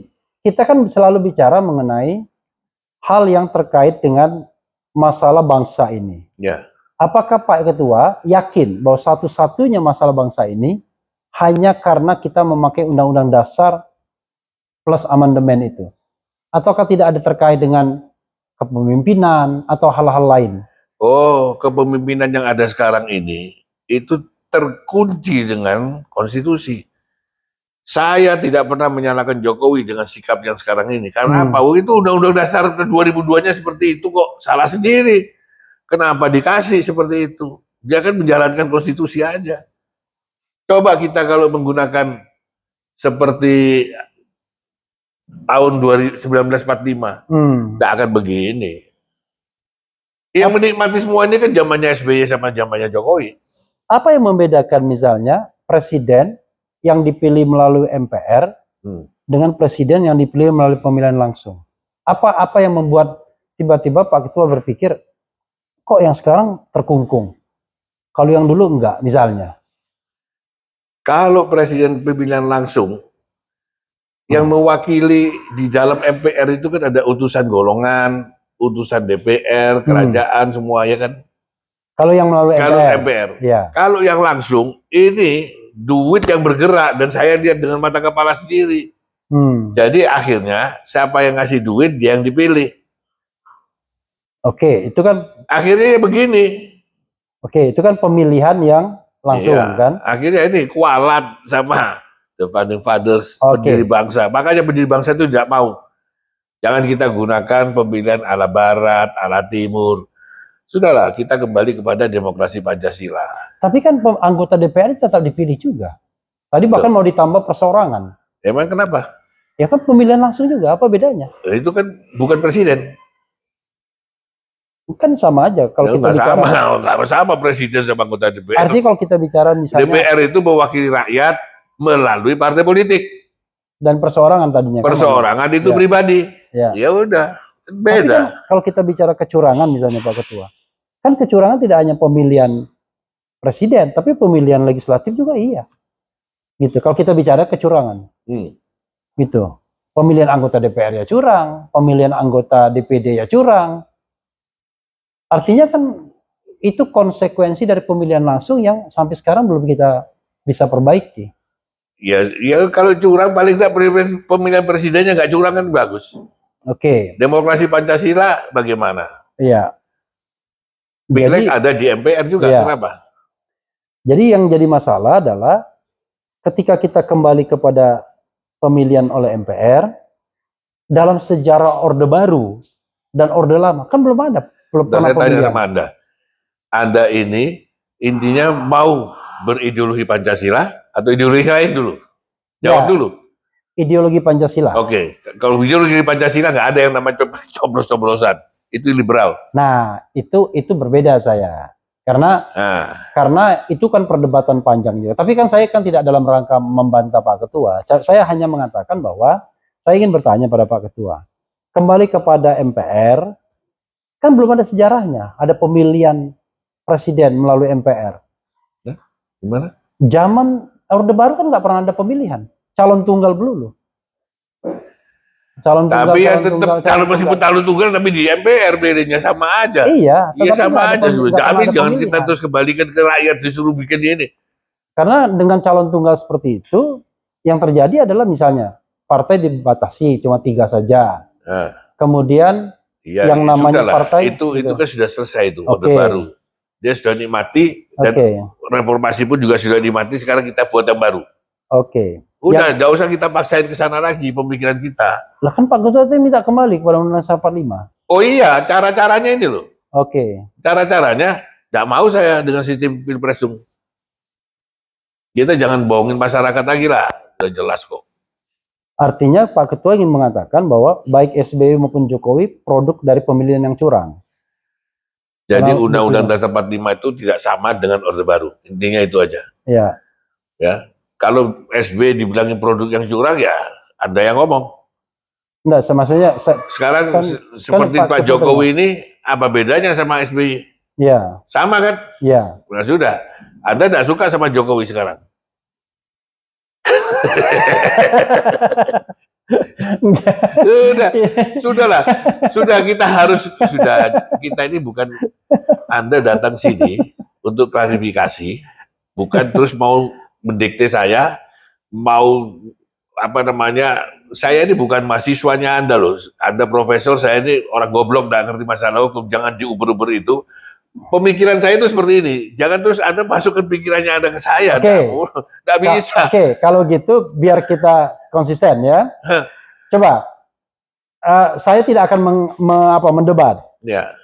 kita kan selalu bicara mengenai hal yang terkait dengan masalah bangsa ini. Ya. Apakah Pak Ketua yakin bahwa satu-satunya masalah bangsa ini hanya karena kita memakai Undang-Undang Dasar plus amandemen itu? Ataukah tidak ada terkait dengan kepemimpinan atau hal-hal lain? Oh, kepemimpinan yang ada sekarang ini itu terkunci dengan konstitusi. Saya tidak pernah menyalahkan Jokowi dengan sikap yang sekarang ini. Karena apa? Itu Undang-Undang Dasar 2002-nya seperti itu kok. Salah sendiri. Kenapa dikasih seperti itu? Dia kan menjalankan konstitusi aja. Coba kita kalau menggunakan seperti tahun 1945, tidak akan begini. Yang menikmati semua ini kan zamannya SBY sama zamannya Jokowi. Apa yang membedakan misalnya presiden yang dipilih melalui MPR dengan presiden yang dipilih melalui pemilihan langsung? Apa yang membuat tiba-tiba Pak Ketua berpikir, kok yang sekarang terkungkung? Kalau yang dulu enggak, misalnya. Kalau presiden pemilihan langsung, yang mewakili di dalam MPR itu kan ada utusan golongan, utusan DPR, kerajaan, semua ya kan? Kalau yang melalui MPR. Ya. Kalau yang langsung, ini duit yang bergerak, dan saya lihat dengan mata kepala sendiri. Jadi akhirnya, siapa yang ngasih duit, dia yang dipilih. Oke, itu kan... Akhirnya begini. Oke, itu kan pemilihan yang langsung, kan? Akhirnya ini kualat sama The Founding Fathers, pendiri bangsa. Makanya pendiri bangsa itu tidak mau. Jangan kita gunakan pemilihan ala Barat, ala Timur. Sudahlah, kita kembali kepada demokrasi Pancasila. Tapi kan anggota DPR tetap dipilih juga. Tadi bahkan mau ditambah perseorangan. Emang kenapa? Ya kan pemilihan langsung juga, apa bedanya? Itu kan bukan presiden. Kan sama aja. Kalau kita bicara, nggak sama presiden sama anggota DPR. Artinya kalau kita bicara misalnya... DPR itu mewakili rakyat melalui partai politik. Dan perseorangan tadinya. Perseorangan kan? Itu pribadi. Ya udah. Beda. Kan, kalau kita bicara kecurangan misalnya Pak Ketua, kan kecurangan tidak hanya pemilihan presiden, tapi pemilihan legislatif juga iya. Gitu. Kalau kita bicara kecurangan, gitu. Pemilihan anggota DPR ya curang, pemilihan anggota DPD ya curang. Artinya kan itu konsekuensi dari pemilihan langsung yang sampai sekarang belum kita bisa perbaiki. Ya kalau curang paling nggak pemilihan presidennya nggak curang kan bagus. Oke. Demokrasi Pancasila bagaimana? Iya. Pileg ada di MPR juga, kenapa? Jadi yang jadi masalah adalah ketika kita kembali kepada pemilihan oleh MPR, dalam sejarah Orde Baru dan Orde Lama, kan belum ada. Belum pernah pemilihan. Sama Anda ini intinya mau berideologi Pancasila atau ideologi lain dulu? Jawab dulu. Ideologi Pancasila. Oke, kalau ideologi Pancasila nggak ada yang namanya coblos-coblosan, itu liberal. Nah, itu berbeda saya, karena itu kan perdebatan panjang juga. Tapi kan saya kan tidak dalam rangka membantah Pak Ketua. Saya hanya mengatakan bahwa saya ingin bertanya pada Pak Ketua, kembali kepada MPR, kan belum ada sejarahnya, ada pemilihan presiden melalui MPR. Gimana? Zaman Orde Baru kan nggak pernah ada pemilihan. Calon tunggal dulu. Tapi ya tetap kalau meskipun calon tunggal tapi di MPR bedanya sama aja. Iya, sama aja. Tapi jangan kita terus kembalikan ke rakyat disuruh bikin ini. Karena dengan calon tunggal seperti itu, yang terjadi adalah misalnya partai dibatasi cuma 3 saja. Kemudian yang namanya partai itu kan sudah selesai itu Orde Baru. Dia sudah nikmati dan reformasi pun juga sudah nikmati. Sekarang kita buat yang baru. Udah, nggak usah kita paksain ke sana lagi pemikiran kita. Lah kan Pak Ketua itu minta kembali kepada Undang-Undang 45. Oh iya, cara-caranya ini loh. Cara-caranya, nggak mau saya dengan sistem pilpres dong. Kita jangan bohongin masyarakat lagi lah, udah jelas kok. Artinya Pak Ketua ingin mengatakan bahwa baik SBY maupun Jokowi produk dari pemilihan yang curang. Jadi Undang-Undang Dasar 45 itu tidak sama dengan Orde Baru. Intinya itu aja. Ya. Kalau SBY dibilangin produk yang curang, ya ada yang ngomong. Enggak, maksudnya sekarang seperti Pak Jokowi ini apa bedanya sama SBY? Iya. Sama kan? Iya. Nah sudah. Anda tidak suka sama Jokowi sekarang? Sudah kita ini bukan Anda datang sini untuk klarifikasi, bukan terus mau mendikte saya, mau saya ini bukan mahasiswanya Anda loh, Anda profesor, saya ini orang goblok nggak ngerti masalah hukum, jangan diuber-uber itu, Pemikiran saya itu seperti ini. Jangan terus Anda masukkan pikirannya Anda ke saya. Oke. Nggak bisa. Oke, kalau gitu biar kita konsisten ya. Coba, saya tidak akan mendebat. Ya.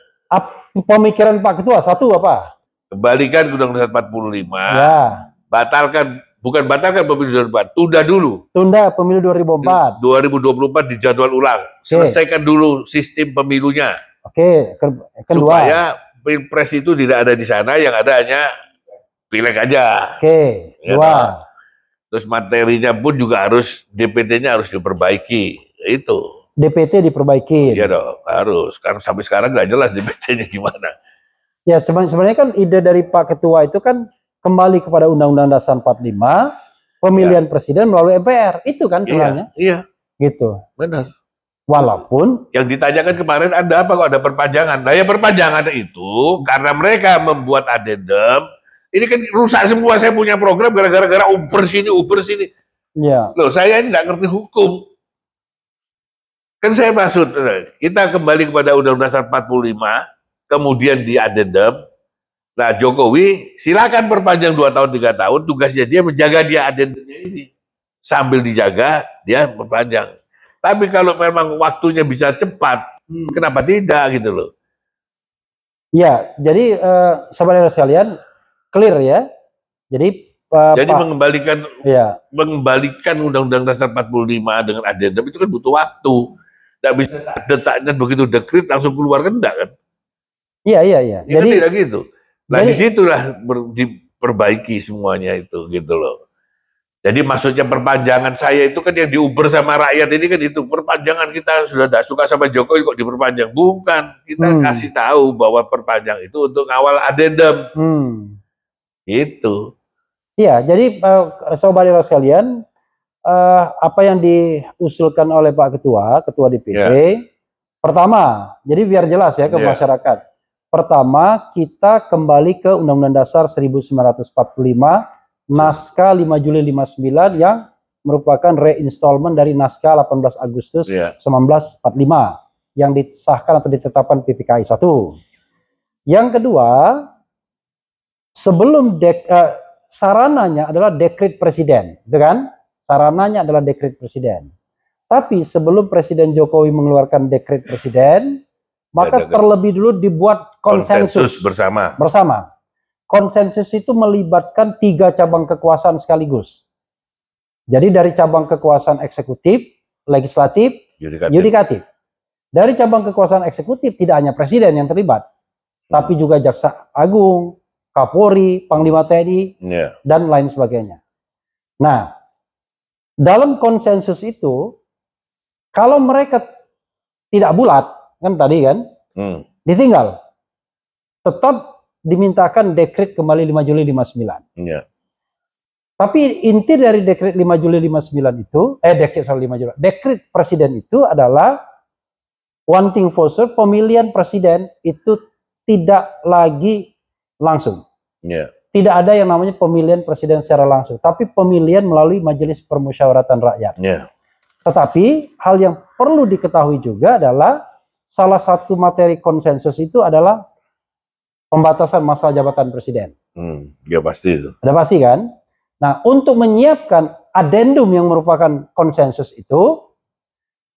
Pemikiran Pak Ketua satu apa? Kembalikan Undang-Undang 45. Ya. Batalkan, bukan batalkan pemilu 2004, tunda dulu. Tunda pemilu 2004. 2024 dijadwal ulang. Selesaikan dulu sistem pemilunya. Oke, kedua. Supaya Pilpres itu tidak ada di sana, yang ada hanya pileg aja. Oke, dua. Terus materinya pun juga harus, DPT-nya harus diperbaiki. Itu. DPT diperbaiki. Iya dong, harus. Karena sampai sekarang nggak jelas DPT-nya gimana. Ya, sebenarnya kan ide dari Pak Ketua itu kan kembali kepada Undang-Undang Dasar 45, pemilihan presiden melalui MPR. Itu kan sebenarnya. Iya. Gitu. Benar. Walaupun yang ditanyakan kemarin ada apa kok ada perpanjangan? Nah ya perpanjangan itu karena mereka membuat adendum. Ini kan rusak semua. Saya punya program gara-gara uber sini. Ya. Loh saya ini nggak ngerti hukum. Kan saya maksud kita kembali kepada Undang-Undang Dasar 45, kemudian di adendum. Nah Jokowi silakan perpanjang 2 tahun 3 tahun. Tugasnya dia menjaga dia adendumnya ini. Sambil dijaga dia perpanjang. Tapi kalau memang waktunya bisa cepat, kenapa tidak gitu loh? Ya, jadi saudara sekalian clear ya. Jadi mengembalikan Undang-Undang Dasar 45 dengan adendum itu kan butuh waktu. Tidak bisa saatnya begitu dekret langsung keluar kan enggak kan? Iya. Ya, jadi tidak gitu. Nah disitulah diperbaiki semuanya itu gitu loh. Jadi maksudnya perpanjangan saya itu kan yang diuber sama rakyat ini kan itu perpanjangan kita sudah tidak suka sama Jokowi kok diperpanjang. Bukan, kita kasih tahu bahwa perpanjang itu untuk awal adendum. Itu. Iya, jadi saudara sekalian, apa yang diusulkan oleh Pak Ketua DPD, pertama, jadi biar jelas ya ke masyarakat. Pertama, kita kembali ke Undang-Undang Dasar 1945. Naskah 5 Juli 59 yang merupakan reinstallment dari naskah 18 Agustus 1945 yang disahkan atau ditetapkan PPKI 1. Yang kedua, sebelum sarananya adalah dekret presiden, gitu kan? Sarananya adalah dekret presiden. Tapi sebelum Presiden Jokowi mengeluarkan dekret presiden, maka terlebih dulu dibuat konsensus bersama. Konsensus itu melibatkan 3 cabang kekuasaan sekaligus. Jadi dari cabang kekuasaan eksekutif, legislatif, yudikatif. Dari cabang kekuasaan eksekutif tidak hanya presiden yang terlibat, tapi juga Jaksa Agung, Kapolri, Panglima TNI, dan lain sebagainya. Nah, dalam konsensus itu, kalau mereka tidak bulat, kan tadi kan, ditinggal, tetap dimintakan dekret kembali 5 Juli 59. Tapi inti dari dekret 5 Juli 59 itu, dekret presiden itu adalah one thing for sure, pemilihan presiden itu tidak lagi langsung. Tidak ada yang namanya pemilihan presiden secara langsung, tapi pemilihan melalui Majelis Permusyawaratan Rakyat. Tetapi hal yang perlu diketahui juga adalah salah satu materi konsensus itu adalah pembatasan masa jabatan presiden. Ya pasti itu. Ada pasti kan? Nah, untuk menyiapkan adendum yang merupakan konsensus itu,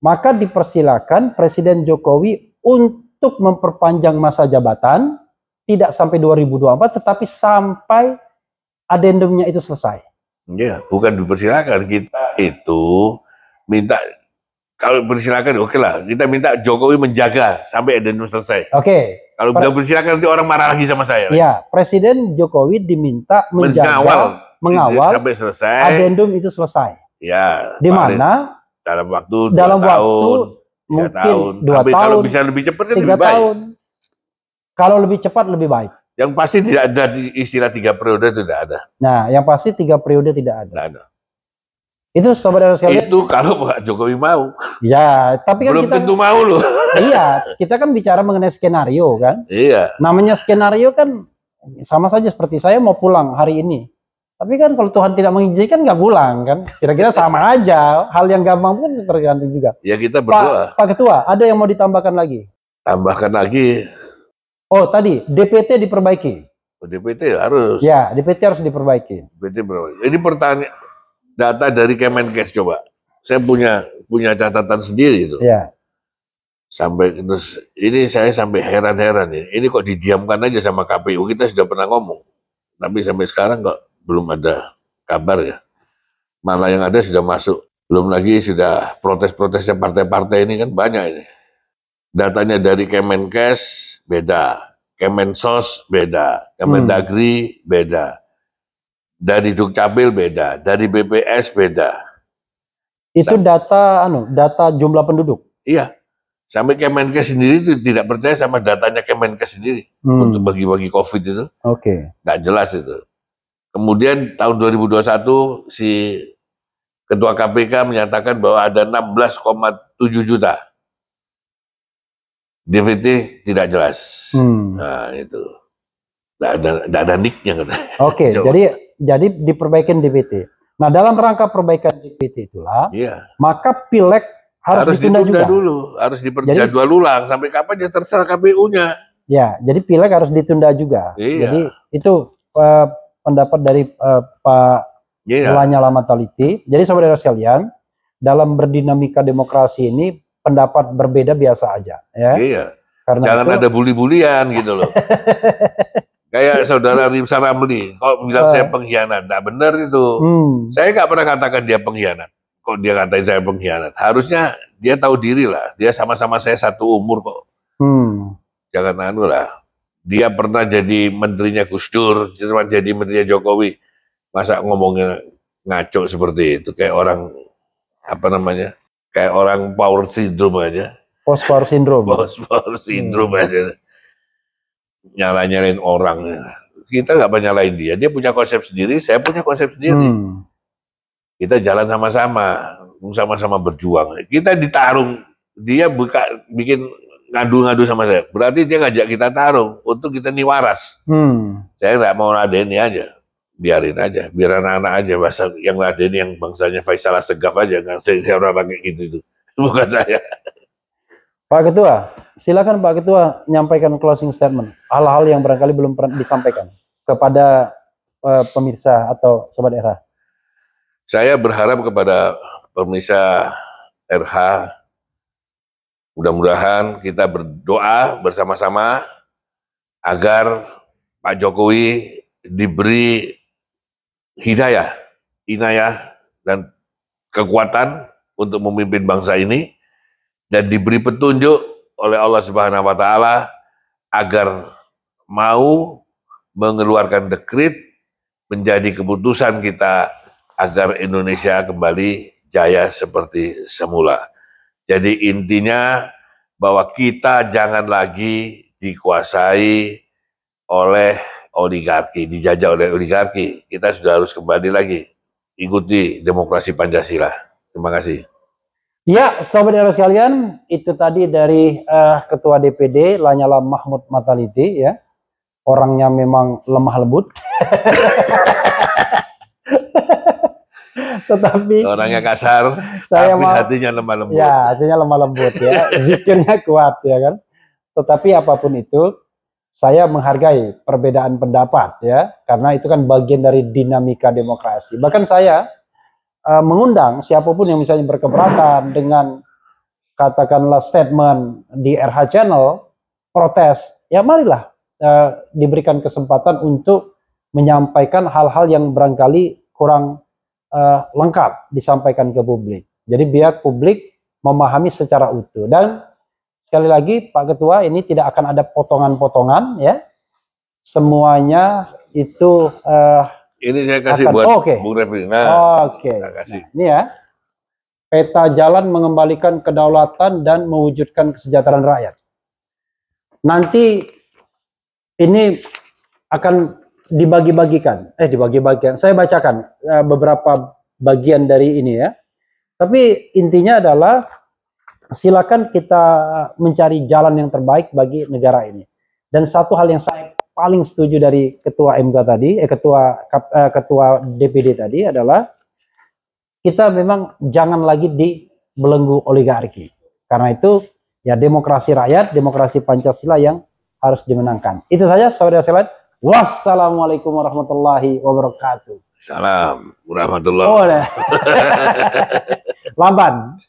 maka dipersilakan Presiden Jokowi untuk memperpanjang masa jabatan tidak sampai 2024, tetapi sampai adendumnya itu selesai. Ya, bukan dipersilakan, kita itu minta. Kalau persilakan, oke lah. Kita minta Jokowi menjaga sampai adendum selesai. Oke. Kalau bilang persilakan nanti orang marah lagi sama saya. Iya, Presiden Jokowi diminta mengawal sampai selesai. Adendum itu selesai. Ya. Di mana? Dalam waktu 2 tahun, mungkin 2 Tapi tahun. kalau bisa lebih cepat kan 3 lebih baik. tahun. Kalau lebih cepat lebih baik. Yang pasti tidak ada istilah 3 periode, tidak ada. Nah, yang pasti 3 periode tidak ada. Tidak ada. Itu saudara sekalian. Itu kalau Pak Jokowi mau. Ya, tapi kan belum kita tentu mau loh. Iya, kita kan bicara mengenai skenario kan. Iya. Namanya skenario kan sama saja seperti saya mau pulang hari ini. Tapi kan kalau Tuhan tidak mengizinkan nggak pulang kan. Kira-kira sama aja. Hal yang gampang pun tergantung juga. Ya kita berdoa. Pak Ketua, ada yang mau ditambahkan lagi? Tambahkan lagi. Oh, tadi DPT diperbaiki. DPT harus. Ya, DPT harus diperbaiki. DPT berapa? Ini pertanyaan data dari Kemenkes coba. Saya punya catatan sendiri itu. Ya. Sampai terus ini saya sampai heran-heran ini. Ini kok didiamkan aja sama KPU. Kita sudah pernah ngomong. Tapi sampai sekarang kok belum ada kabar ya. Malah yang ada sudah masuk. Belum lagi sudah protes-protesnya partai-partai ini kan banyak ini. Datanya dari Kemenkes beda, Kemensos beda, Kemendagri beda, dari Dukcapil beda, dari BPS beda. Itu data data jumlah penduduk. Iya. Sampai Kemenkes sendiri itu tidak percaya sama datanya Kemenkes sendiri untuk bagi-bagi COVID itu. Oke. Nggak jelas itu. Kemudian tahun 2021 si Ketua KPK menyatakan bahwa ada 16,7 juta. DPT tidak jelas. Nah itu. Nggak ada nicknya. Oke, jadi diperbaikin DPT. Nah dalam rangka perbaikan DPT itulah, maka pileg harus ditunda juga. Dulu, harus diperjadwal ulang. Sampai kapan ya terserah KPU-nya. Ya, jadi pileg harus ditunda juga. Iya. Jadi itu pendapat dari Pak Lanyala Mataliti. Jadi saudara sekalian, dalam berdinamika demokrasi ini pendapat berbeda biasa aja, ya. Iya. Karena jangan ada bully-bulian gitu loh. Kayak saudara Rimsa Ramli, kok bilang saya pengkhianat, nggak benar itu. Saya nggak pernah katakan dia pengkhianat. Kok dia katain saya pengkhianat? Harusnya dia tahu diri lah. Dia sama-sama saya satu umur kok. Jangan anu lah. Dia pernah jadi menterinya Gus Dur, cuma jadi menterinya Jokowi. Masa ngomongnya ngaco seperti itu, kayak orang apa namanya? Kayak orang power syndrome aja. Power syndrome. Power syndrome aja. Nyalain orang. Kita nggak nyalain dia. Dia punya konsep sendiri, saya punya konsep sendiri. Kita jalan sama-sama berjuang. Kita ditarung. Dia bikin ngadu-ngadu sama saya. Berarti dia ngajak kita tarung untuk kita nih waras. Saya nggak mau ladeni aja. Biarin aja, biar anak-anak aja bahasa yang ladeni yang bangsanya Faisal Assegaf aja, nggak saya orang pakai gitu itu, bukan saya. Pak Ketua, silakan Pak Ketua nyampaikan closing statement, hal-hal yang barangkali belum pernah disampaikan kepada pemirsa atau Sobat RH. Saya berharap kepada pemirsa RH, mudah-mudahan kita berdoa bersama-sama agar Pak Jokowi diberi hidayah, inayah, dan kekuatan untuk memimpin bangsa ini, dan diberi petunjuk oleh Allah Subhanahu wa Ta'ala agar mau mengeluarkan dekret menjadi keputusan kita agar Indonesia kembali jaya seperti semula. Jadi intinya bahwa kita jangan lagi dikuasai oleh oligarki, dijajah oleh oligarki. Kita sudah harus kembali lagi ikuti demokrasi Pancasila. Terima kasih. Ya, Sobat RH sekalian, itu tadi dari Ketua DPD Lanyala Mahmud Mataliti, ya. Orangnya memang lemah lembut. Tetapi orangnya kasar, tapi hatinya lemah lembut. Ya, hatinya lemah lembut ya. Zikirnya kuat ya kan. Tetapi apapun itu, saya menghargai perbedaan pendapat ya, karena itu kan bagian dari dinamika demokrasi. Bahkan saya mengundang siapapun yang misalnya berkeberatan dengan katakanlah statement di RH Channel, protes, ya marilah diberikan kesempatan untuk menyampaikan hal-hal yang barangkali kurang lengkap disampaikan ke publik. Jadi biar publik memahami secara utuh. Dan sekali lagi Pak Ketua, ini tidak akan ada potongan-potongan ya. Semuanya itu ini saya kasih buat Bung Refli. Kasih. Ini ya. Peta jalan mengembalikan kedaulatan dan mewujudkan kesejahteraan rakyat. Nanti ini akan dibagi-bagikan. Saya bacakan beberapa bagian dari ini ya. Tapi intinya adalah silakan kita mencari jalan yang terbaik bagi negara ini. Dan satu hal yang saya paling setuju dari Ketua MK tadi, Ketua DPD tadi adalah kita memang jangan lagi dibelenggu oligarki. Karena itu ya demokrasi rakyat, demokrasi Pancasila yang harus dimenangkan. Itu saja saudara sekalian. Wassalamualaikum warahmatullahi wabarakatuh. Salam warahmatullahi Lamban.